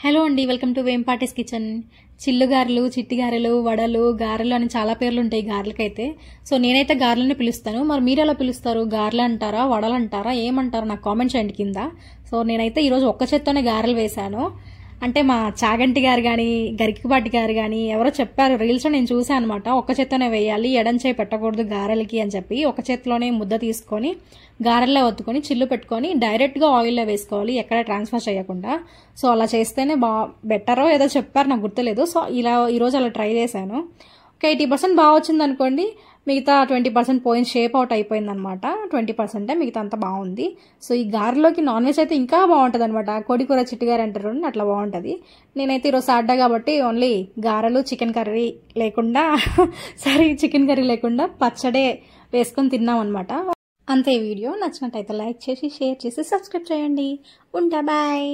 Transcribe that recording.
Hello అండి, welcome to వేంపాటిస్ kitchen. చిల్లు గారెలు, చిట్టి గారెలు, వడలు, గారెలు అని చాలా పేర్లు ఉంటాయి గారెలకైతే. సో నేనైతే గారెలని పిలుస్తాను. మరి మీరు ఎలా పిలుస్తారు? గారెలు అంటారా, వడలు అంటారా, ఏమంటారా నాకు కామెంట్ చేయండి కింద. సో నేనైతే ఈరోజు ఒక్క చేత్తోనే గారెలు వేశాను. అంటే మా చాగంటి గారు కానీ గరికిపాటి గారు కానీ ఎవరో చెప్పారు, రీల్స్లో నేను చూసాను అనమాట. ఒక్క చేత్తోనే వేయాలి, ఎడం చేయి పెట్టకూడదు గారెలకి అని చెప్పి. ఒక చేతిలోనే ముద్ద తీసుకొని గారెల్లో ఒత్తుకొని చిల్లు పెట్టుకొని డైరెక్ట్గా ఆయిల్లో వేసుకోవాలి, ఎక్కడ ట్రాన్స్ఫర్ చేయకుండా. సో అలా చేస్తేనే బెటరో ఏదో చెప్పారు, నాకు గుర్తులేదు. సో ఈరోజు అలా ట్రై చేశాను. ఒక 80% బాగా వచ్చింది అనుకోండి, మిగతా 20% పోయిన షేప్ అవుట్ అయిపోయింది అనమాట. 20% మిగతా అంతా బాగుంది. సో ఈ గారెలోకి నాన్ వెజ్ అయితే ఇంకా బాగుంటుంది అనమాట. కోడికూర చిట్టుగారు అంటారు, అట్లా బాగుంటుంది. నేనైతే ఈరోజు సాటర్డే కాబట్టి ఓన్లీ గారెలు, చికెన్ కర్రీ లేకుండా చికెన్ కర్రీ లేకుండా పచ్చడే వేసుకొని తిన్నాం అనమాట. అంతే. వీడియో నచ్చినట్టయితే లైక్ చేసి, షేర్ చేసి, సబ్స్క్రైబ్ చేయండి. ఉంటా, బాయ్.